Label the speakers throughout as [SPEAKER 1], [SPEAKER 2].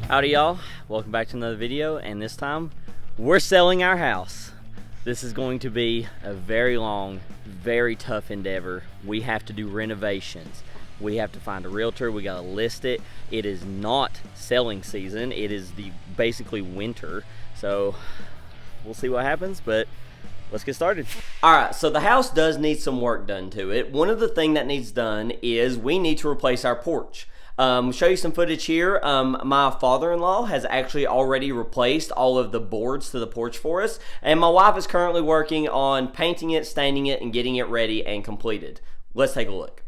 [SPEAKER 1] Howdy y'all, welcome back to another video, and this time we're selling our house. This is going to be a very long, very tough endeavor. We have to do renovations. We have to find a realtor, we gotta list it. It is not selling season, it is basically winter. So we'll see what happens, but let's get started. All right, so the house does need some work done to it. One of the things that needs done is we need to replace our porch. Show you some footage here. My father-in-law has actually already replaced all of the boards to the porch for us, and my wife is currently working on painting it, staining it, and getting it ready and completed. Let's take a look.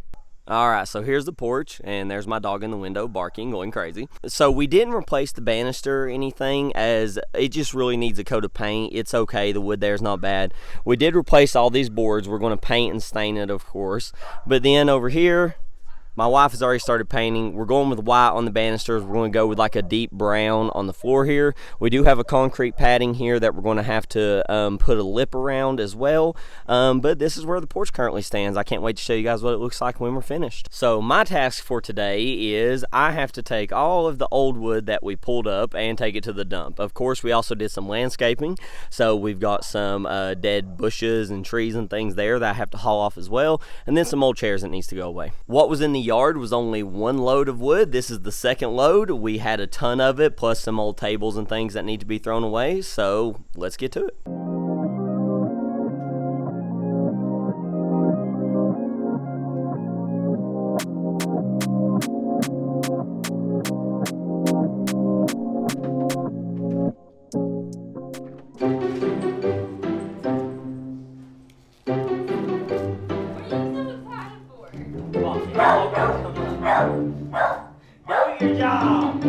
[SPEAKER 1] All right, so here's the porch, and there's my dog in the window barking, going crazy. So we didn't replace the banister or anything, as it just really needs a coat of paint. It's okay, the wood there is not bad. We did replace all these boards. We're going to paint and stain it, of course. But then over here, my wife has already started painting. We're going with white on the banisters. We're going to go with like a deep brown on the floor here. We do have a concrete padding here that we're going to have to put a lip around as well. But this is where the porch currently stands. I can't wait to show you guys what it looks like when we're finished. So my task for today is I have to take all of the old wood that we pulled up and take it to the dump. Of course, we also did some landscaping. So we've got some dead bushes and trees and things there that I have to haul off as well. And then some old chairs that needs to go away. What was in the yard was only one load of wood. This is the second load. We had a ton of it, plus some old tables and things that need to be thrown away. So let's get to it. Do your job.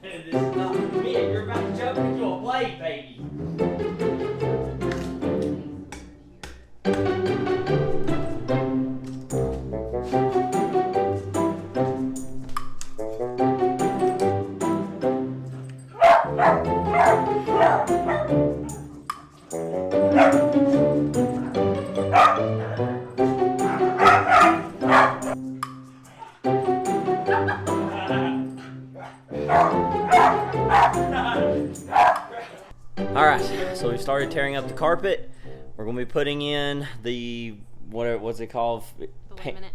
[SPEAKER 1] This is not me. You're about to jump into a blade, baby. Alright, so we started tearing up the carpet. We're going to be putting in the, what's it called? The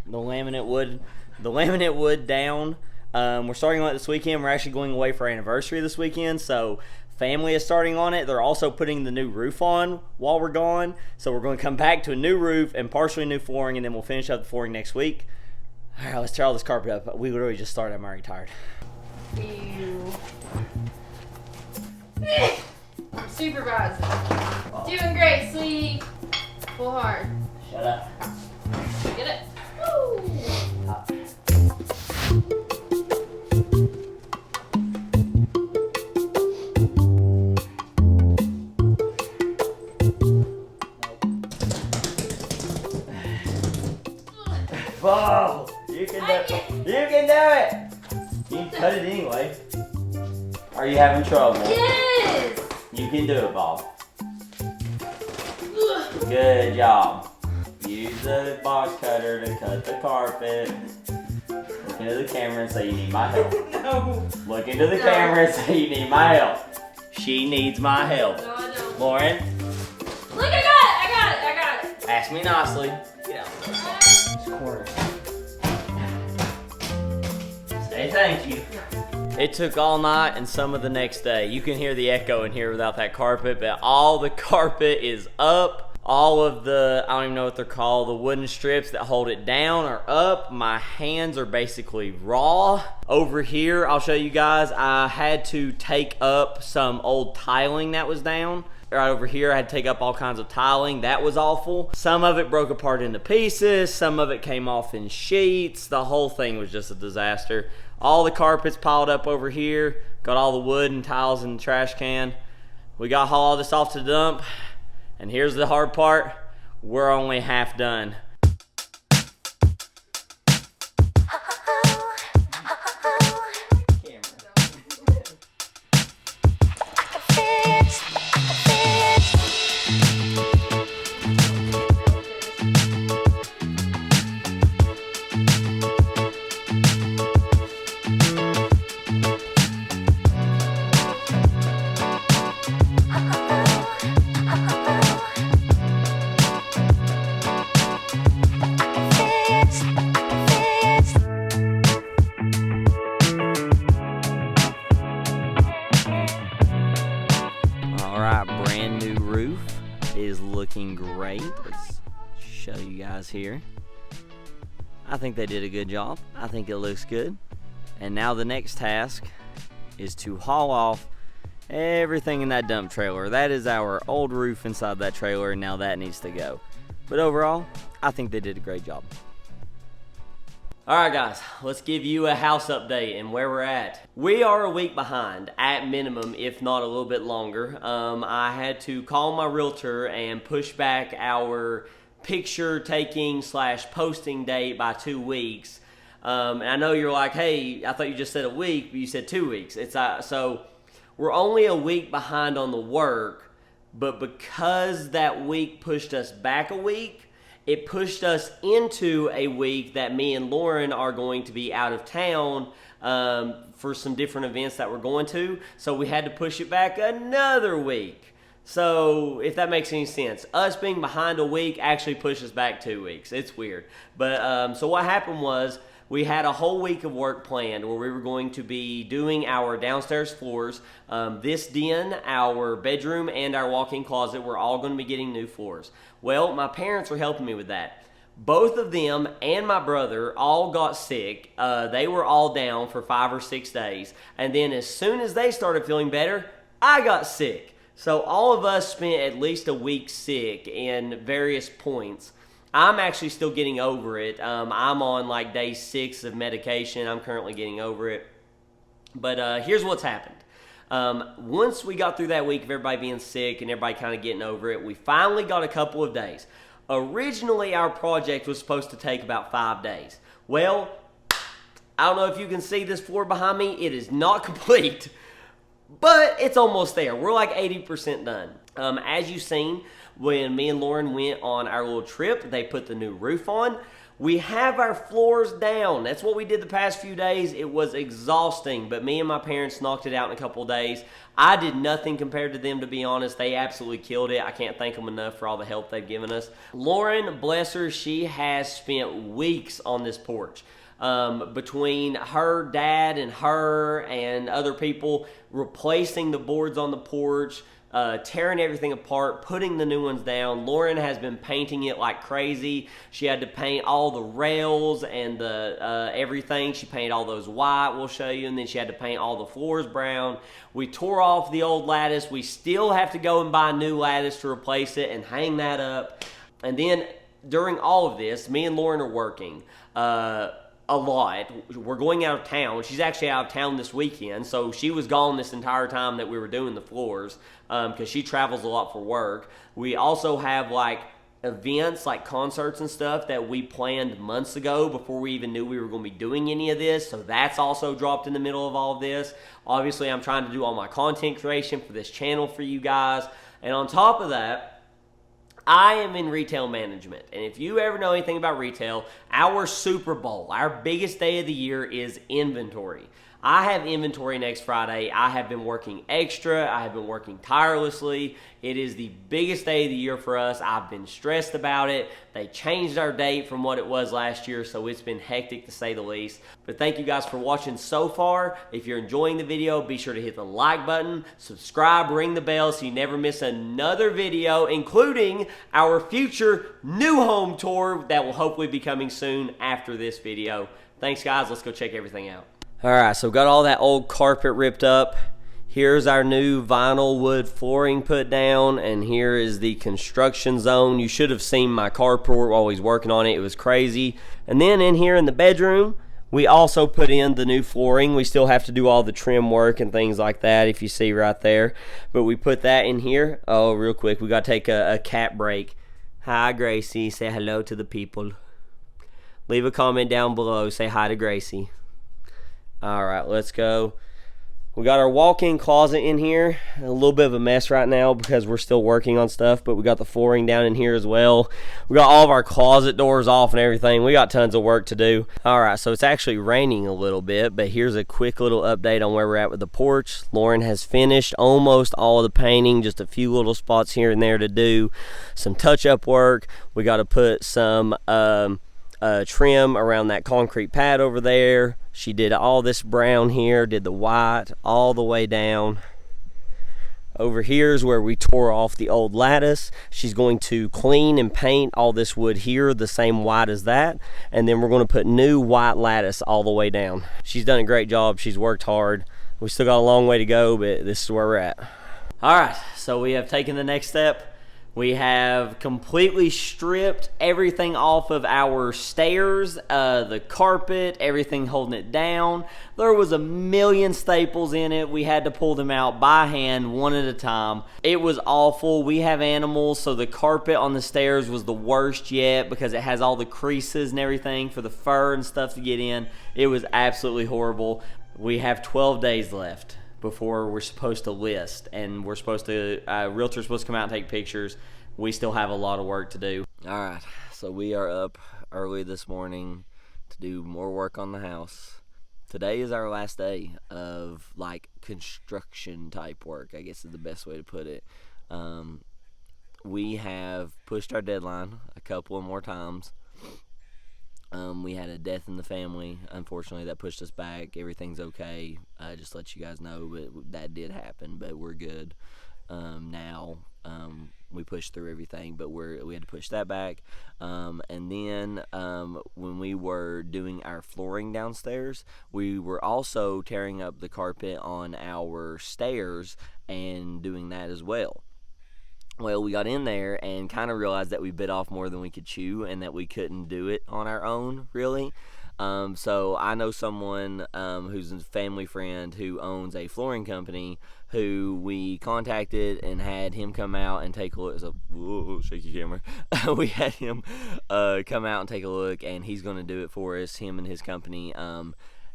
[SPEAKER 1] laminate wood. The laminate wood down. We're starting on it this weekend. We're actually going away for our anniversary this weekend, so family is starting on it. They're also putting the new roof on while we're gone. So we're going to come back to a new roof and partially new flooring, and then we'll finish up the flooring next week. Alright, let's tear all this carpet up. We literally just started. I'm already tired.
[SPEAKER 2] Ew. Supervisor. Oh. Doing great, sweetie. Pull hard.
[SPEAKER 1] Shut up.
[SPEAKER 2] Get it? Woo!
[SPEAKER 1] Whoa! You can do it. You can do it! You can cut it anyway. Are you having trouble?
[SPEAKER 2] Yes!
[SPEAKER 1] You can do it, Bob. Good job. Use the box cutter to cut the carpet. Look into the camera and say you need my help.
[SPEAKER 2] No.
[SPEAKER 1] Look into the camera and say you need my help. She needs my help.
[SPEAKER 2] No, I don't.
[SPEAKER 1] Lauren.
[SPEAKER 2] Look, I got it.
[SPEAKER 1] Ask me nicely. Get out. This corner. Say thank you. It took all night and some of the next day. You can hear the echo in here without that carpet, but all the carpet is up. All of the, I don't even know what they're called, the wooden strips that hold it down are up. My hands are basically raw. Over here, I'll show you guys, I had to take up some old tiling that was down. Right over here, I had to take up all kinds of tiling. That was awful. Some of it broke apart into pieces. Some of it came off in sheets. The whole thing was just a disaster. All the carpets piled up over here. Got all the wood and tiles in the trash can. We got all this off to the dump. And here's the hard part. We're only half done. right, brand new roof is looking great. Let's show you guys here. I think they did a good job. I think it looks good. And now the next task is to haul off everything in that dump trailer. That is our old roof inside that trailer, and now that needs to go. But overall, I think they did a great job. Alright guys, let's give you a house update and where we're at. We are a week behind, at minimum, if not a little bit longer. I had to call my realtor and push back our picture taking / posting date by 2 weeks. And I know you're like, hey, I thought you just said a week, but you said 2 weeks. So we're only a week behind on the work, but because that week pushed us back a week, it pushed us into a week that me and Lauren are going to be out of town for some different events that we're going to. So we had to push it back another week. So if that makes any sense, us being behind a week actually pushes back 2 weeks. It's weird. But so what happened was we had a whole week of work planned where we were going to be doing our downstairs floors. This den, our bedroom, and our walk-in closet, we're all going to be getting new floors. Well, my parents are helping me with that. Both of them and my brother all got sick. They were all down for 5 or 6 days. And then as soon as they started feeling better, I got sick. So all of us spent at least a week sick in various points. I'm actually still getting over it. I'm on like day 6 of medication. I'm currently getting over it. But here's what's happened. Once we got through that week of everybody being sick and everybody kind of getting over it, we finally got a couple of days. Originally, our project was supposed to take about 5 days. Well, I don't know if you can see this floor behind me. It is not complete, but it's almost there. We're like 80% done. As you've seen, when me and Lauren went on our little trip, they put the new roof on. We have our floors down. That's what we did the past few days. It was exhausting, but me and my parents knocked it out in a couple of days. I did nothing compared to them, to be honest. They absolutely killed it. I can't thank them enough for all the help they've given us. Lauren, bless her, she has spent weeks on this porch. Between her dad and her and other people replacing the boards on the porch, tearing everything apart, putting the new ones down. Lauren has been painting it like crazy. She had to paint all the rails and the everything. She painted all those white, we'll show you, and then she had to paint all the floors brown. We tore off the old lattice. We still have to go and buy new lattice to replace it and hang that up. And then during all of this, me and Lauren are working a lot. We're going out of town. She's actually out of town this weekend, so she was gone this entire time that we were doing the floors because she travels a lot for work. We also have like events, like concerts and stuff that we planned months ago before we even knew we were going to be doing any of this, so that's also dropped in the middle of all of this. Obviously, I'm trying to do all my content creation for this channel for you guys, and on top of that, I am in retail management, and if you ever know anything about retail, our Super Bowl, our biggest day of the year is inventory. I have inventory next Friday. I have been working extra. I have been working tirelessly. It is the biggest day of the year for us. I've been stressed about it. They changed our date from what it was last year, so it's been hectic to say the least. But thank you guys for watching so far. If you're enjoying the video, be sure to hit the like button, subscribe, ring the bell so you never miss another video, including our future new home tour that will hopefully be coming soon after this video. Thanks guys, let's go check everything out. Alright, so got all that old carpet ripped up. Here's our new vinyl wood flooring put down, and here is the construction zone. You should have seen my carport while he's working on it. It was crazy. And then in here in the bedroom, we also put in the new flooring. We still have to do all the trim work and things like that, if you see right there. But we put that in here. Oh, real quick, we got to take a cat break. Hi, Gracie. Say hello to the people. Leave a comment down below. Say hi to Gracie. Alright, let's go. We got our walk-in closet in here. A little bit of a mess right now because we're still working on stuff, but we got the flooring down in here as well. We got all of our closet doors off and everything. We got tons of work to do. Alright, so it's actually raining a little bit, but here's a quick little update on where we're at with the porch. Lauren has finished almost all of the painting, just a few little spots here and there to do. Some touch-up work. We got to put some trim around that concrete pad over there. She did all this brown here, did the white all the way down.
[SPEAKER 3] Over here is where we tore off the old lattice. She's going to clean and paint all this wood here the same white as that, and then we're going to put new white lattice all the way down. She's done a great job. She's worked hard. We still got a long way to go, but this is where we're at.
[SPEAKER 1] All right, so we have taken the next step. We have completely stripped everything off of our stairs, the carpet, everything holding it down. There was a million staples in it. We had to pull them out by hand, one at a time. It was awful. We have animals, so the carpet on the stairs was the worst yet because it has all the creases and everything for the fur and stuff to get in. It was absolutely horrible. We have 12 days left before we're supposed to list, and we're supposed to realtor's supposed to come out and take pictures. We still have a lot of work to do.
[SPEAKER 3] All right, so we are up early this morning to do more work on the house. Today is our last day of like construction type work, I guess is the best way to put it. We have pushed our deadline a couple of more times. We had a death in the family. Unfortunately, that pushed us back. Everything's okay. Just to let you guys know, but that did happen, but we're good now. We pushed through everything, but we had to push that back. And then when we were doing our flooring downstairs, we were also tearing up the carpet on our stairs and doing that as well. Well, we got in there and kind of realized that we bit off more than we could chew and that we couldn't do it on our own, really. So I know someone who's a family friend who owns a flooring company who we contacted and had him come out and take a look. So, whoa, shaky camera. We had him come out and take a look, and he's going to do it for us, him and his company.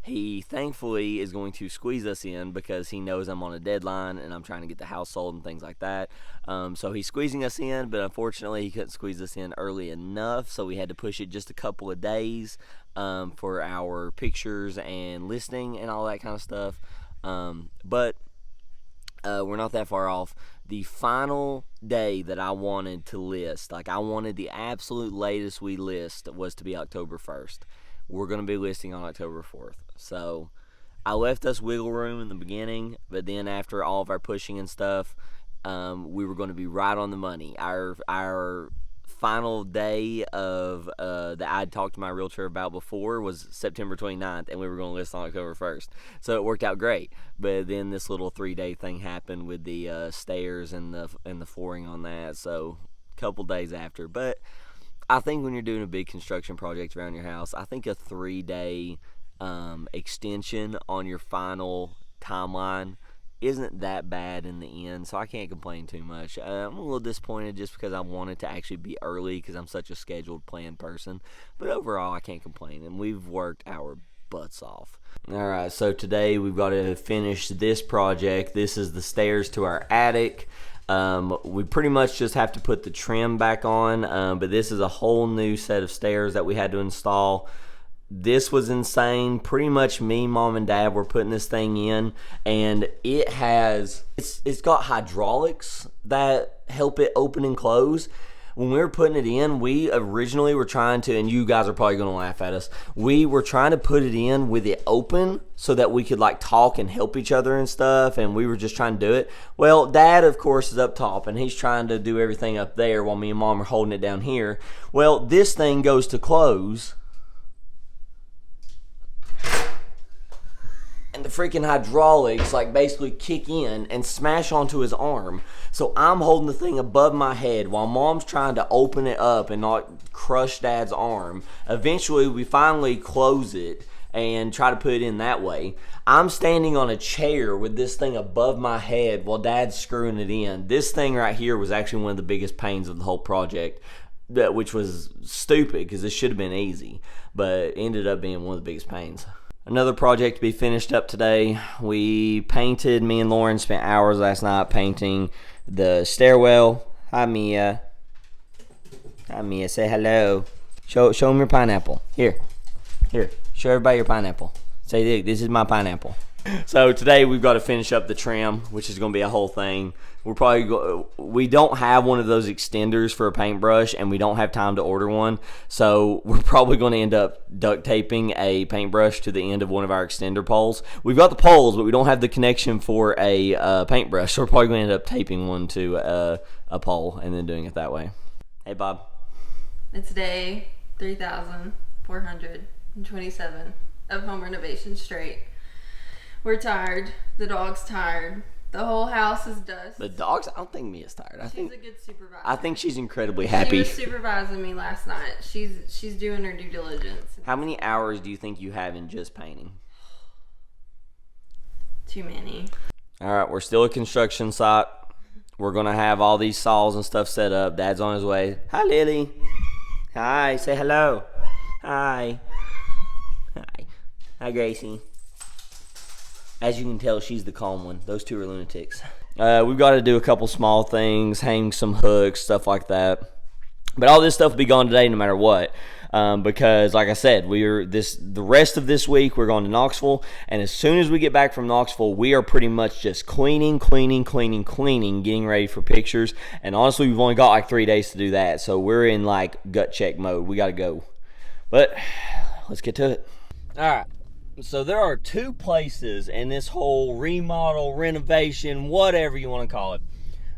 [SPEAKER 3] He thankfully is going to squeeze us in because he knows I'm on a deadline and I'm trying to get the house sold and things like that. So he's squeezing us in, but unfortunately he couldn't squeeze us in early enough, so we had to push it just a couple of days for our pictures and listing and all that kind of stuff. But we're not that far off. The final day that I wanted to list, like I wanted the absolute latest we list was to be October 1st. We're going to be listing on October 4th. So I left us wiggle room in the beginning, but then after all of our pushing and stuff, we were going to be right on the money. Our final day of that I'd talked to my realtor about before was September 29th, and we were going to list on October 1st. So it worked out great. But then this little 3-day thing happened with the stairs and the flooring on that. So a couple days after. But I think when you're doing a big construction project around your house, I think a 3-day extension on your final timeline isn't that bad in the end, so I can't complain too much. I'm a little disappointed just because I wanted to actually be early because I'm such a scheduled, planned person. But overall, I can't complain, and we've worked our butts off. Alright, so today we've got to finish this project. This is the stairs to our attic. We pretty much just have to put the trim back on, but this is a whole new set of stairs that we had to install. This was insane. Pretty much me, mom, and dad were putting this thing in, and it's got hydraulics that help it open and close. When we were putting it in, we originally were trying to, and you guys are probably going to laugh at us, we were trying to put it in with it open so that we could like talk and help each other and stuff, and we were just trying to do it. Well, dad, of course, is up top, and he's trying to do everything up there while me and mom are holding it down here. Well, this thing goes to close, and the freaking hydraulics like basically kick in and smash onto his arm. So I'm holding the thing above my head while mom's trying to open it up and not crush dad's arm. Eventually we finally close it and try to put it in that way. I'm standing on a chair with this thing above my head while dad's screwing it in. This thing right here was actually one of the biggest pains of the whole project, which was stupid because this should have been easy, but ended up being one of the biggest pains. Another project to be finished up today. We painted, me and Lauren spent hours last night painting the stairwell. Hi, Mia. Hi, Mia. Say hello. Show them your pineapple. Here. Show everybody your pineapple. Say, this is my pineapple.
[SPEAKER 1] So today we've got to finish up the trim, which is going to be a whole thing. We don't have one of those extenders for a paintbrush, and we don't have time to order one. So we're probably going to end up duct taping a paintbrush to the end of one of our extender poles. We've got the poles, but we don't have the connection for a paintbrush. So we're probably going to end up taping one to a pole and then doing it that way. Hey, Bob.
[SPEAKER 2] It's day 3,427 of home renovation straight. We're tired. The dog's tired. The whole house is dust.
[SPEAKER 1] The dog's, I don't think Mia's tired.
[SPEAKER 2] She's a good supervisor.
[SPEAKER 1] I think she's incredibly happy.
[SPEAKER 2] She was supervising me last night. She's doing her due diligence.
[SPEAKER 1] How many hours do you think you have in just painting?
[SPEAKER 2] Too many.
[SPEAKER 1] All right, we're still at construction site. We're going to have all these saws and stuff set up. Dad's on his way. Hi, Lily. Hi, say hello. Hi. Hi. Hi, Gracie. As you can tell, she's the calm one. Those two are lunatics. We've got to do a couple small things, hang some hooks, stuff like that. But all this stuff will be gone today no matter what. Because, like I said, the rest of this week we're going to Knoxville. And as soon as we get back from Knoxville, we are pretty much just cleaning, getting ready for pictures. And honestly, we've only got like 3 days to do that. So we're in like gut check mode. We got to go. But let's get to it. All right. So there are two places in this whole remodel, renovation, whatever you want to call it,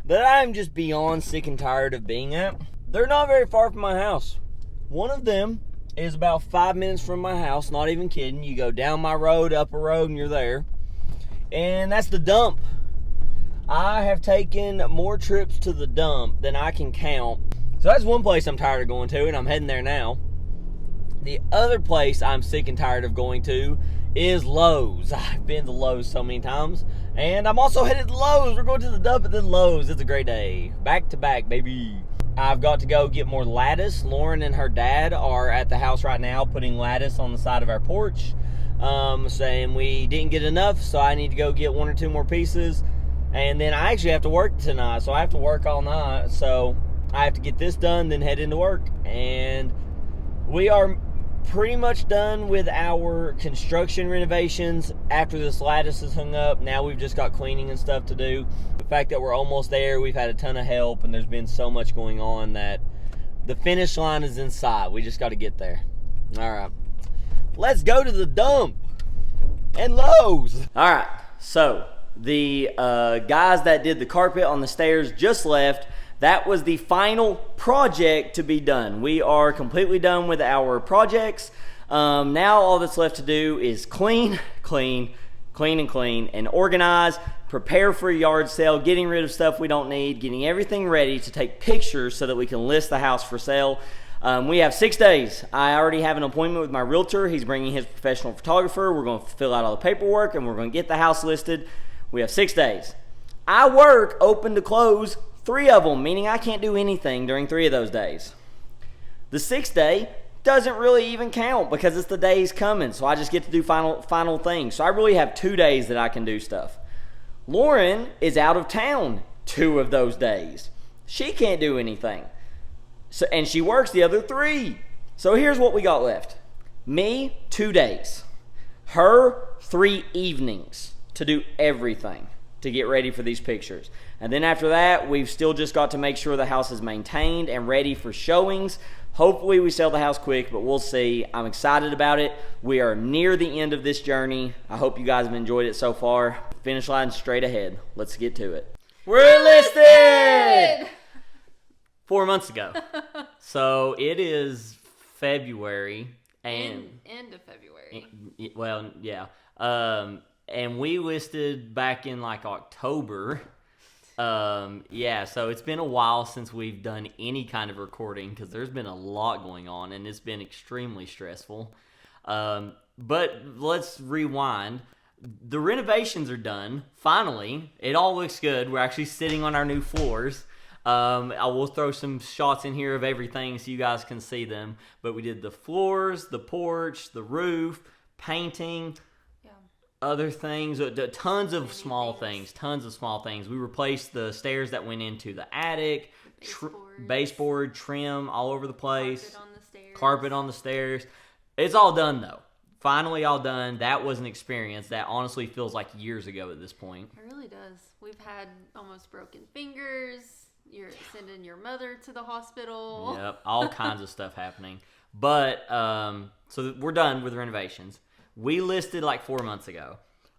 [SPEAKER 1] that I'm just beyond sick and tired of being at. They're not very far from my house. One of them is about 5 minutes from my house, not even kidding. You go down my road, up a road, and you're there. And that's the dump. I have taken more trips to the dump than I can count. So that's one place I'm tired of going to, and I'm heading there now. The other place I'm sick and tired of going to is Lowe's. I've been to Lowe's so many times. And I'm also headed to Lowe's. We're going to the dump and then Lowe's. It's a great day. Back to back, baby. I've got to go get more lattice. Lauren and her dad are at the house right now putting lattice on the side of our porch. Saying we didn't get enough, so I need to go get 1 or 2 more pieces. And then I actually have to work tonight, so I have to work all night. So I have to get this done, then head into work. And we are pretty much done with our construction renovations. After this lattice is hung up, now we've just got cleaning and stuff to do. The fact that we're almost there, we've had a ton of help, and there's been so much going on that the finish line is in sight. We just got to get there. All right, let's go to the dump and Lowe's. All right, so the guys that did the carpet on the stairs just left. That was the final project to be done. We are completely done with our projects. Now all that's left to do is clean, and organize, prepare for a yard sale, getting rid of stuff we don't need, getting everything ready to take pictures so that we can list the house for sale. We have 6 days. I already have an appointment with my realtor. He's bringing his professional photographer. We're going to fill out all the paperwork, and we're going to get the house listed. We have 6 days. I work open to close 3 of them, meaning I can't do anything during 3 of those days. The 6th day doesn't really even count because it's the days coming, so I just get to do final things. So I really have 2 days that I can do stuff. Lauren is out of town 2 of those days. She can't do anything. So, and she works the other 3. So here's what we got left. Me, 2 days. Her, 3 evenings to do everything, to get ready for these pictures. And then after that, we've still just got to make sure the house is maintained and ready for showings. Hopefully we sell the house quick, but we'll see. I'm excited about it. We are near the end of this journey. I hope you guys have enjoyed it so far. Finish line straight ahead. Let's get to it. We're listed! 4 months ago. So it is February. And
[SPEAKER 2] end of February.
[SPEAKER 1] Well, yeah. And we listed back in like October. Yeah, so it's been a while since we've done any kind of recording because there's been a lot going on and it's been extremely stressful. But let's rewind. The renovations are done. Finally, it all looks good. We're actually sitting on our new floors. I will throw some shots in here of everything so you guys can see them. But we did the floors, the porch, the roof, painting, other things, tons of small things. We replaced the stairs that went into the attic, baseboard, trim all over the place, carpet on the stairs. It's all done though. finally all done. That was an experience that honestly feels like years ago at this point.
[SPEAKER 2] It really does. We've had almost broken fingers. You're sending your mother to the hospital.
[SPEAKER 1] Yep, all kinds of stuff happening. But, so we're done with renovations. We listed like 4 months ago.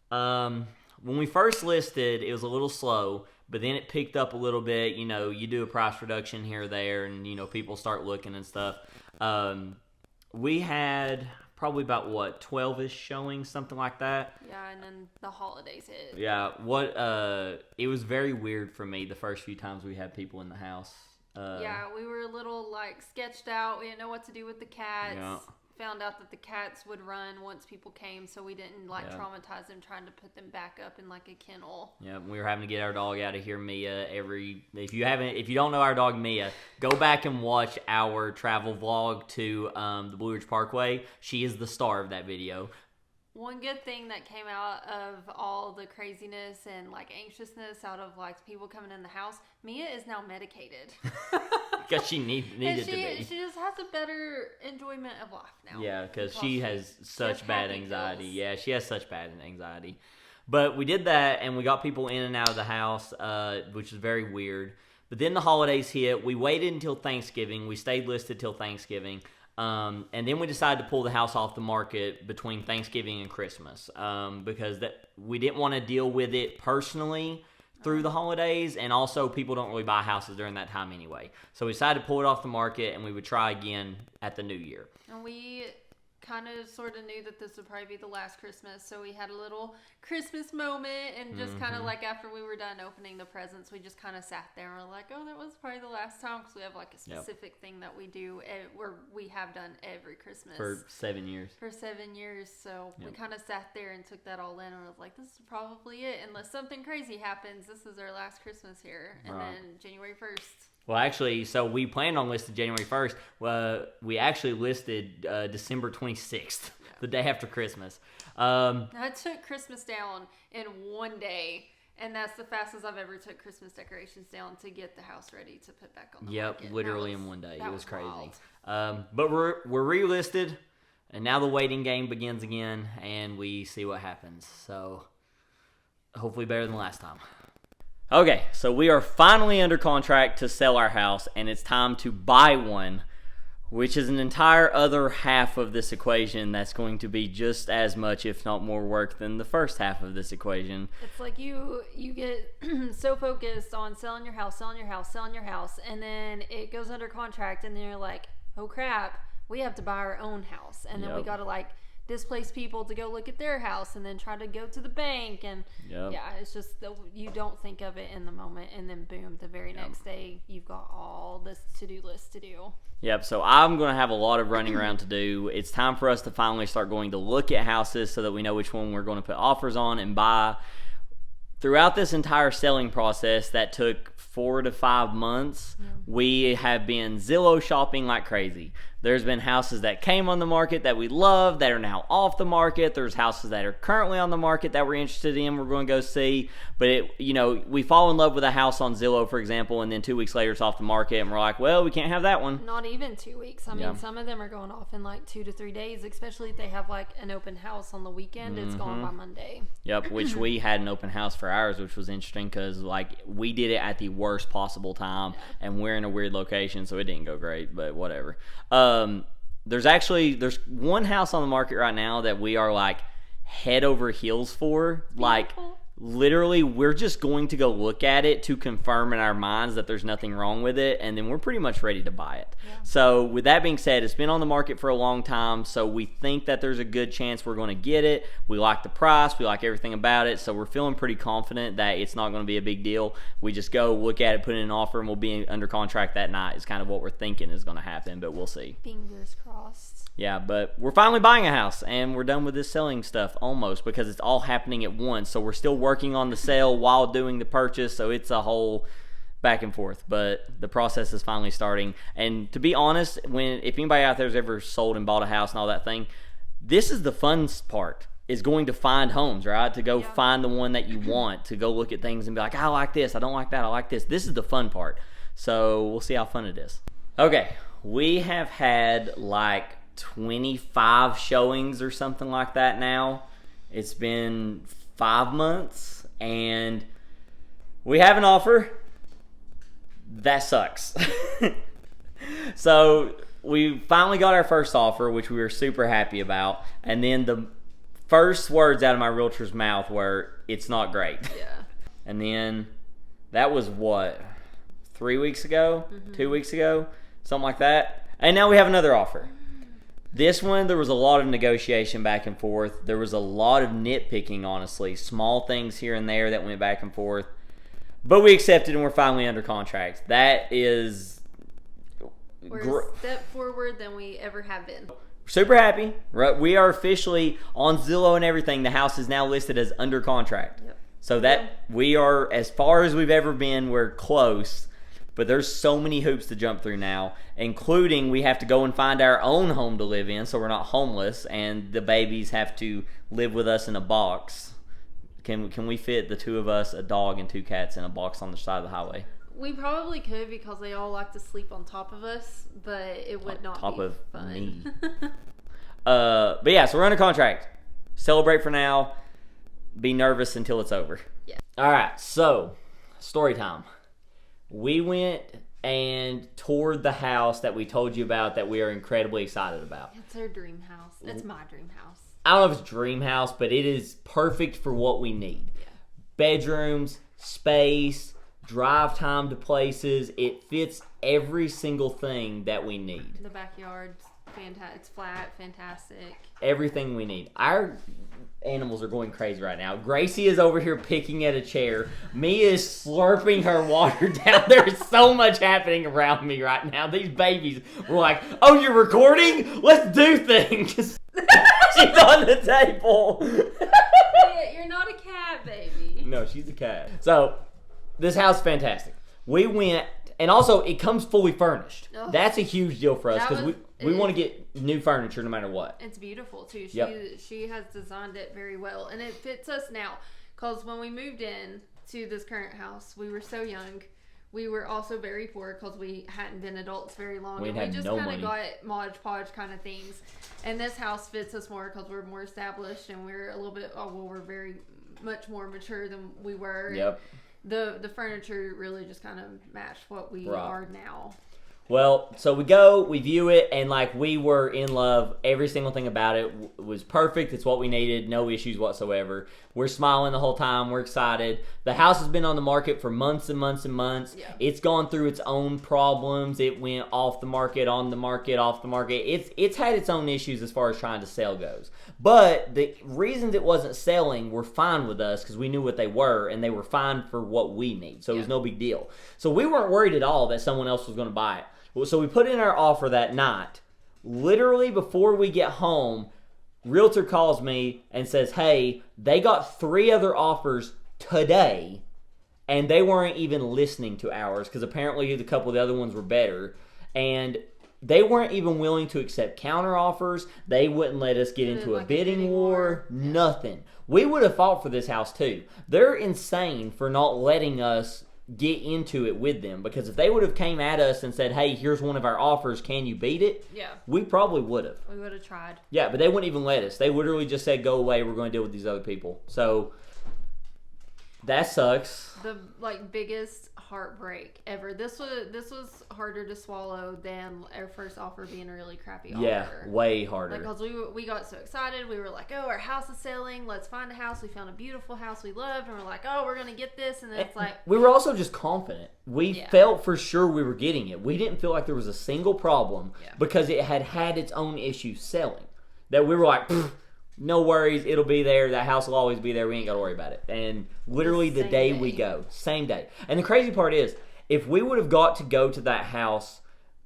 [SPEAKER 1] When we first listed, it was a little slow, but then it picked up a little bit. You know, you do a price reduction here or there, and, you know, people start looking and stuff. We had probably about, 12-ish showings, something like that.
[SPEAKER 2] Yeah, and then the holidays hit.
[SPEAKER 1] Yeah, it was very weird for me the first few times we had people in the house.
[SPEAKER 2] Yeah, we were a little, like, sketched out. We didn't know what to do with the cats.
[SPEAKER 1] Yeah.
[SPEAKER 2] Found out that the cats would run once people came, so we didn't, like, traumatize them trying to put them back up in, like, a kennel.
[SPEAKER 1] Yeah, we were having to get our dog out of here, Mia. If you don't know our dog Mia, go back and watch our travel vlog to the Blue Ridge Parkway. She is the star of that video.
[SPEAKER 2] One good thing that came out of all the craziness and, like, anxiousness out of, like, people coming in the house, Mia is now medicated.
[SPEAKER 1] Because she needed to be.
[SPEAKER 2] She just has a better enjoyment of life now.
[SPEAKER 1] Yeah, because she has such bad anxiety. Yeah, she has such bad anxiety. But we did that, and we got people in and out of the house, which is very weird. But then the holidays hit. We waited until Thanksgiving. We stayed listed till Thanksgiving. And then we decided to pull the house off the market between Thanksgiving and Christmas because we didn't want to deal with it personally through the holidays, and also people don't really buy houses during that time anyway. So we decided to pull it off the market, and we would try again at the new year.
[SPEAKER 2] And we kind of sort of knew that this would probably be the last Christmas, so we had a little Christmas moment, and just kind of like after we were done opening the presents, we just kind of sat there and were like, oh, that was probably the last time, because we have like a specific thing that we do where we have done every Christmas
[SPEAKER 1] for 7 years.
[SPEAKER 2] So we kind of sat there and took that all in, and was like, this is probably it, unless something crazy happens. This is our last Christmas here, and then January 1st.
[SPEAKER 1] Well, actually, so we planned on listing January 1st. We actually listed December 26th, the day after Christmas.
[SPEAKER 2] I took Christmas down in one day, and that's the fastest I've ever took Christmas decorations down to get the house ready to put back on the market.
[SPEAKER 1] Yep, literally in one day. It was crazy.
[SPEAKER 2] Wild.
[SPEAKER 1] But we're relisted, and now the waiting game begins again, and we see what happens. So hopefully better than last time. Okay, so we are finally under contract to sell our house, and it's time to buy one, which is an entire other half of this equation that's going to be just as much, if not more work than the first half of this equation.
[SPEAKER 2] It's like you get so focused on selling your house, and then it goes under contract, and then you're like, oh crap, we have to buy our own house, and then we got to like displace people to go look at their house, and then try to go to the bank, and it's just you don't think of it in the moment, and then boom, the very next day you've got all this to-do list to do.
[SPEAKER 1] Yep, so I'm going to have a lot of running around to do. It's time for us to finally start going to look at houses so that we know which one we're going to put offers on and buy. Throughout this entire selling process that took 4 to 5 months, we have been Zillow shopping like crazy. There's been houses that came on the market that we love that are now off the market. There's houses that are currently on the market that we're interested in, we're going to go see. But we fall in love with a house on Zillow, for example, and then 2 weeks later it's off the market, and we're like, well, we can't have that one.
[SPEAKER 2] Not even 2 weeks. I mean, some of them are going off in like 2 to 3 days, especially if they have like an open house on the weekend. It's gone by Monday.
[SPEAKER 1] Yep, which we had an open house for ours, which was interesting because like we did it at the worst possible time, and we're in a weird location, so it didn't go great, but whatever. There's one house on the market right now that we are like head over heels for. Like literally, we're just going to go look at it to confirm in our minds that there's nothing wrong with it, and then we're pretty much ready to buy it. So with that being said, it's been on the market for a long time, so we think that there's a good chance we're going to get it. We like the price, we like everything about it, so we're feeling pretty confident that it's not going to be a big deal. We just go look at it, put in an offer, and we'll be under contract that night is kind of what we're thinking is going to happen, but we'll see.
[SPEAKER 2] Fingers crossed.
[SPEAKER 1] Yeah, but we're finally buying a house, and we're done with this selling stuff almost because it's all happening at once. So we're still working on the sale while doing the purchase, so it's a whole back and forth. But the process is finally starting. And to be honest, if anybody out there has ever sold and bought a house and all that thing, this is the fun part. Is going to find homes, right? To go find the one that you want, to go look at things and be like, I like this, I don't like that, I like this. This is the fun part. So we'll see how fun it is. Okay, we have had like 25 showings or something like that now. It's been 5 months, and we have an offer. That sucks. So we finally got our first offer, which we were super happy about, and then the first words out of my realtor's mouth were, "It's not great."
[SPEAKER 2] Yeah.
[SPEAKER 1] And then that was what, 3 weeks ago, 2 weeks ago, something like that. And now we have another offer. This one, there was a lot of negotiation back and forth. There was a lot of nitpicking, honestly. Small things here and there that went back and forth. But we accepted and we're finally under contract. That is...
[SPEAKER 2] We're a step forward than we ever have been.
[SPEAKER 1] Super happy. We are officially on Zillow and everything. The house is now listed as under contract.
[SPEAKER 2] Yep.
[SPEAKER 1] So that we are, as far as we've ever been, we're close. But there's so many hoops to jump through now, including we have to go and find our own home to live in so we're not homeless, and the babies have to live with us in a box. Can we fit the two of us, a dog and 2 cats, in a box on the side of the highway?
[SPEAKER 2] We probably could because they all like to sleep on top of us, but it would not
[SPEAKER 1] top
[SPEAKER 2] be
[SPEAKER 1] of
[SPEAKER 2] fun.
[SPEAKER 1] Me. But yeah, so we're under contract. Celebrate for now. Be nervous until it's over.
[SPEAKER 2] Yeah.
[SPEAKER 1] All right, so story time. We went and toured the house that we told you about that we are incredibly excited about.
[SPEAKER 2] It's our dream house. It's my dream house.
[SPEAKER 1] I don't know if it's dream house, but it is perfect for what we need.
[SPEAKER 2] Yeah.
[SPEAKER 1] Bedrooms, space, drive time to places. It fits every single thing that we need.
[SPEAKER 2] The backyard's fantastic. It's flat, fantastic.
[SPEAKER 1] Everything we need. Our animals are going crazy right now. Gracie is over here picking at a chair. Mia is slurping her water down. There's so much happening around me right now. These babies were like, "Oh, you're recording? Let's do things." She's on the table.
[SPEAKER 2] You're not a cat, baby.
[SPEAKER 1] No, she's a cat. So, this house is fantastic. We went, and also it comes fully furnished.
[SPEAKER 2] Oh.
[SPEAKER 1] That's a huge deal for us because we want to get new furniture no matter what.
[SPEAKER 2] It's beautiful too.
[SPEAKER 1] Yep.
[SPEAKER 2] She has designed it very well, and it fits us now. Because when we moved in to this current house, we were so young. We were also very poor because we hadn't been adults very long.
[SPEAKER 1] We
[SPEAKER 2] and
[SPEAKER 1] had
[SPEAKER 2] we just
[SPEAKER 1] no
[SPEAKER 2] kind of
[SPEAKER 1] money.
[SPEAKER 2] got Mod Podge kind of things. And this house fits us more because we're more established and we're a little bit, we're very much more mature than we were.
[SPEAKER 1] Yep.
[SPEAKER 2] The furniture really just kind of matched what we are now.
[SPEAKER 1] Well, so we go, we view it, and like we were in love. Every single thing about it was perfect. It's what we needed. No issues whatsoever. We're smiling the whole time. We're excited. The house has been on the market for months and months and months.
[SPEAKER 2] Yeah.
[SPEAKER 1] It's gone through its own problems. It went off the market, on the market, off the market. It's had its own issues as far as trying to sell goes. But the reasons it wasn't selling were fine with us because we knew what they were, and they were fine for what we need. So it was no big deal. So we weren't worried at all that someone else was going to buy it. So we put in our offer that night. Literally before we get home, realtor calls me and says, "Hey, they got 3 other offers today, and they weren't even listening to ours because apparently a couple of the other ones were better. And they weren't even willing to accept counter offers. They wouldn't let us get into a bidding war. Nothing. We would have fought for this house too. They're insane for not letting us get into it with them, because if they would have came at us and said, "Hey, here's one of our offers, can you beat it?"
[SPEAKER 2] Yeah.
[SPEAKER 1] We probably would have.
[SPEAKER 2] We would have tried.
[SPEAKER 1] Yeah, but they wouldn't even let us. They literally just said, "Go away, we're going to deal with these other people." So that sucks.
[SPEAKER 2] The biggest heartbreak ever. This was harder to swallow than our first offer being a really crappy offer.
[SPEAKER 1] Yeah, way harder.
[SPEAKER 2] Because we got so excited. We were like, "Oh, our house is selling. Let's find a house." We found a beautiful house we loved, and we're like, "Oh, we're gonna get this." And then it's like,
[SPEAKER 1] we were also just confident. We felt for sure we were getting it. We didn't feel like there was a single problem because it had its own issues selling. That we were like, "No worries, it'll be there. That house will always be there. We ain't got to worry about it." And literally the day we go, same day. And the crazy part is, if we would have got to go to that house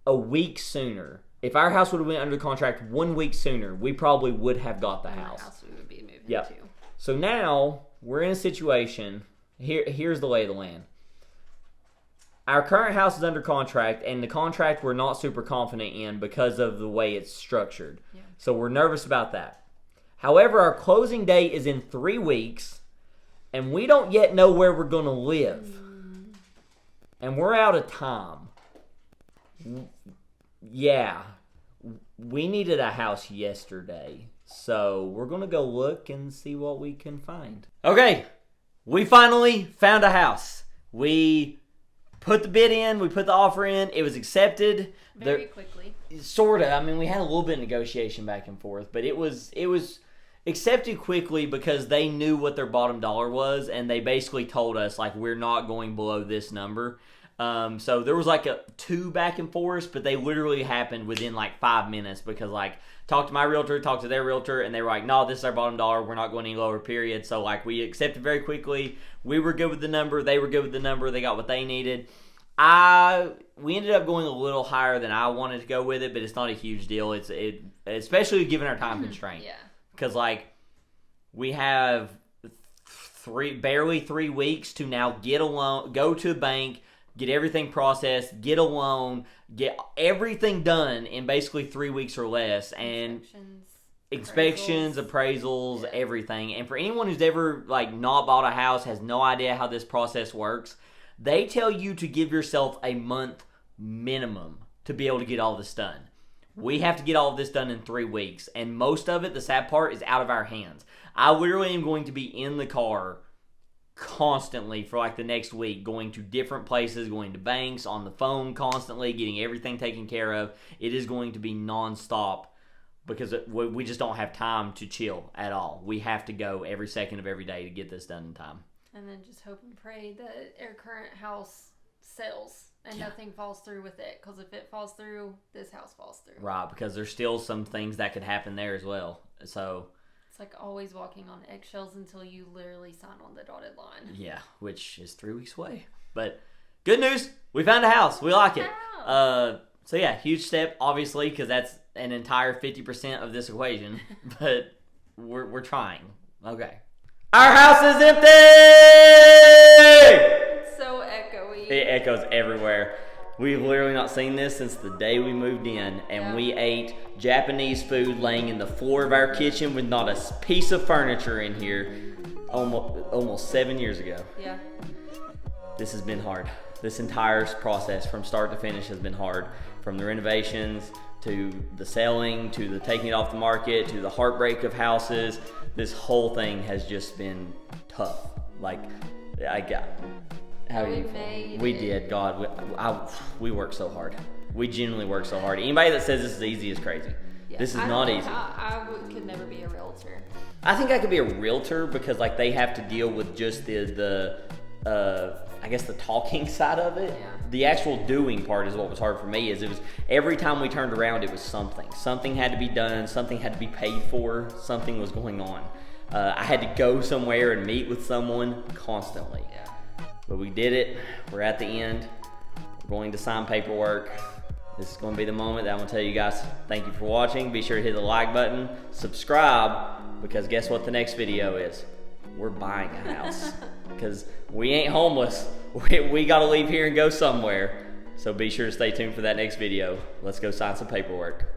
[SPEAKER 1] a week sooner, if our house would have been under contract 1 week sooner, we probably would have got the house.
[SPEAKER 2] The house we would be moving
[SPEAKER 1] Yep.
[SPEAKER 2] to.
[SPEAKER 1] So now we're in a situation. Here's the lay of the land. Our current house is under contract, and the contract we're not super confident in because of the way it's structured.
[SPEAKER 2] Yeah.
[SPEAKER 1] So we're nervous about that. However, our closing date is in 3 weeks, and we don't yet know where we're going to live. And we're out of time. Yeah. we needed a house yesterday. So we're going to go look and see what we can find. Okay, we finally found a house. We put the bid in, we put the offer in, it was accepted.
[SPEAKER 2] Very quickly.
[SPEAKER 1] Sort of. I mean, we had a little bit of negotiation back and forth, but it was accepted quickly because they knew what their bottom dollar was, and they basically told us, like, we're not going below this number. So there was like two back and forth, but they literally happened within like 5 minutes because like talked to my realtor, talked to their realtor, and they were like, no, this is our bottom dollar. We're not going any lower, period. So like we accepted very quickly. We were good with the number. They were good with the number. They got what they needed. We ended up going a little higher than I wanted to go with it, but it's not a huge deal. It especially given our time constraint.
[SPEAKER 2] Yeah.
[SPEAKER 1] Because like we have barely 3 weeks to now get a loan, go to a bank, get everything processed, get a loan, get everything done in basically 3 weeks or less, and inspections, appraisals,
[SPEAKER 2] yeah.
[SPEAKER 1] Everything. And for anyone who's ever like not bought a house, has no idea how this process works, they tell you to give yourself a month minimum to be able to get all this done. We have to get all of this done in 3 weeks, and most of it, the sad part, is out of our hands. I literally am going to be in the car constantly for like the next week, going to different places, going to banks, on the phone constantly, getting everything taken care of. It is going to be nonstop because we just don't have time to chill at all. We have to go every second of every day to get this done in time.
[SPEAKER 2] And then just hope and pray that our current house sells and nothing falls through with it. Because if it falls through, this house falls through.
[SPEAKER 1] Right, because there's still some things that could happen there as well. So
[SPEAKER 2] it's like always walking on eggshells until you literally sign on the dotted line.
[SPEAKER 1] Yeah, which is 3 weeks away. But good news, we found a house. We like it. So yeah, huge step, obviously, because that's an entire 50% of this equation. But we're trying. Okay. Our house is empty!
[SPEAKER 2] It's so echoey.
[SPEAKER 1] It echoes everywhere. We've literally not seen this since the day we moved in, and we ate Japanese food laying in the floor of our kitchen with not a piece of furniture in here almost 7 years ago.
[SPEAKER 2] Yeah.
[SPEAKER 1] This has been hard. This entire process from start to finish has been hard. From the renovations to the selling to the taking it off the market to the heartbreak of houses. This whole thing has just been tough. Like, we did. God, we worked so hard. We genuinely worked so hard. Anybody that says this is easy is crazy. Yeah, this is not easy.
[SPEAKER 2] Could never be a realtor.
[SPEAKER 1] I think I could be a realtor because like they have to deal with just the I guess the talking side of it.
[SPEAKER 2] Yeah.
[SPEAKER 1] The actual doing part is what was hard for me. It was every time we turned around, it was something. Something had to be done. Something had to be paid for. Something was going on. I had to go somewhere and meet with someone constantly.
[SPEAKER 2] Yeah.
[SPEAKER 1] But we did it. We're at the end. We're going to sign paperwork. This is going to be the moment that I'm going to tell you guys thank you for watching. Be sure to hit the like button. Subscribe, because guess what the next video is? We're buying a house. Because we ain't homeless. We got to leave here and go somewhere. So be sure to stay tuned for that next video. Let's go sign some paperwork.